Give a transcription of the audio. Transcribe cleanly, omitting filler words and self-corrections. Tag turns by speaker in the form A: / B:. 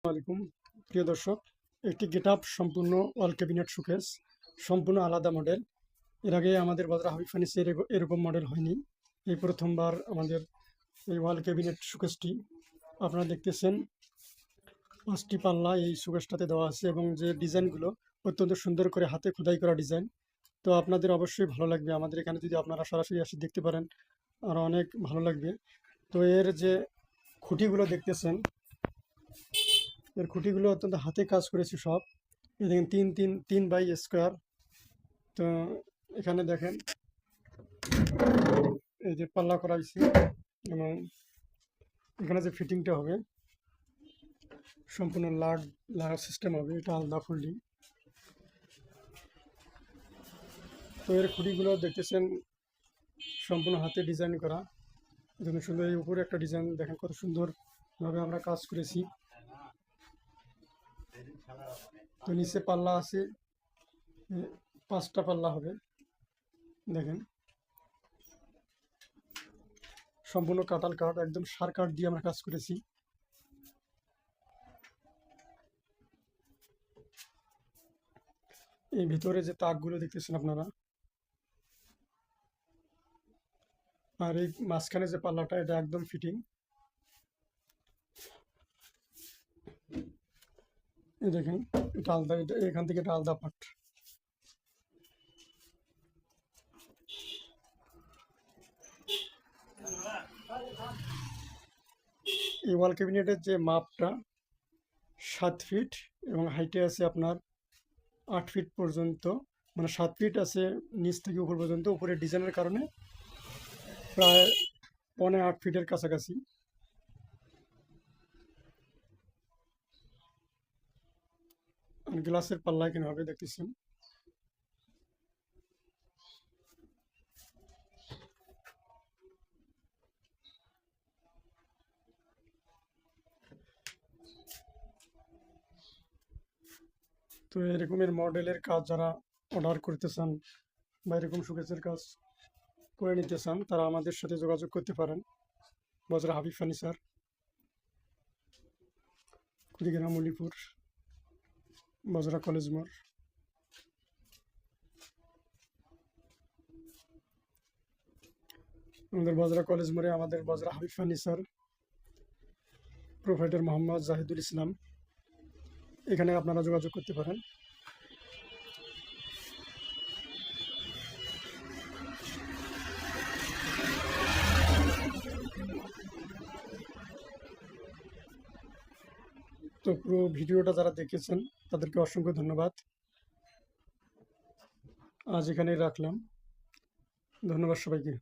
A: আলাইকুম প্রিয় দর্শক, একটি গেটআপ সম্পূর্ণ ওয়াল ক্যাবিনেট শোকেস, সম্পূর্ণ আলাদা মডেল। এর আগে আমাদের বাজারে হাবিব ফার্নিচার এরকম মডেল হয়নি। এই প্রথমবার আমাদের এই ওয়াল ক্যাবিনেট শোকেসটি আপনারা দেখতেছেন। 5টি পাল্লা এই শোকেসটাতে দেওয়া আছে এবং যে ডিজাইনগুলো অত্যন্ত সুন্দর করে হাতে খোদাই করা ডিজাইন। তো আপনাদের অবশ্যই ভালো লাগবে। আমাদের এখানে যদি আপনারা সরাসরি এসে দেখতে পারেন আরও অনেক ভালো লাগবে। তো এর যে খুঁটিগুলো দেখতেছেন, এর খুঁটিগুলো অত্যন্ত হাতে কাজ করেছি সব। এই দেখেন 3 বাই স্কোয়ার। তো এখানে দেখেন এই যে পাল্লা করা হয়েছে এবং এখানে যে ফিটিংটা হবে সম্পূর্ণ লাগার সিস্টেম হবে, এটা আলাদা ফোল্ডিং। তো এর খুঁটিগুলো দেখতেছেন সম্পূর্ণ হাতে ডিজাইন করা, দেখুন সুন্দর। এই উপরে একটা ডিজাইন দেখেন কত সুন্দরভাবে আমরা কাজ করেছি। তো নিচে পাল্লা আছে, 5টা পাল্লা হবে। দেখেন সম্পূর্ণ কাটাল কাঠ, একদম সার কাঠ দিয়ে আমরা কাজ করেছি। এই ভিতরে যে তাকগুলো দেখতেছেন আপনারা, আর এই মাঝখানে যে পাল্লাটা এটা একদম ফিটিং। এই দেখেন এটা আলাদা, এটা এখান থেকে এটা আলাদা পার্ট। এই ওয়াল ক্যাবিনেটের যে মাপটা 7 ফিট এবং হাইটে আছে আপনার 8 ফিট পর্যন্ত, মানে 7 ফিট আছে নিচ থেকে উপর পর্যন্ত। উপরে ডিজাইনের কারণে প্রায় 7.5 ফিটের কাছাকাছি। গ্লাসের পাল্লা এখানে হবে দেখতেছেন। তো এরকমের মডেলের কাজ যারা অর্ডার করতে চান বা এরকম শোকেসের কাজ করে নিতে চান, তারা আমাদের সাথে যোগাযোগ করতে পারেন। বাজার হাবিব ফার্নিচার, কুড়িগ্রাম, মলিপুর, বাজারা কলেজ মোড়। আমাদের বাজারা কলেজ মোড়ে আমাদের বাজারা হাবিব ফার্নিচার, প্রোভাইডার মোহাম্মদ জাহিদুল ইসলাম। এখানে আপনারা যোগাযোগ করতে পারেন। তো পুরো ভিডিওটা যারা দেখেছেন তাদেরকে অসংখ্য ধন্যবাদ। আজ এখানেই রাখলাম। ধন্যবাদ সবাইকে।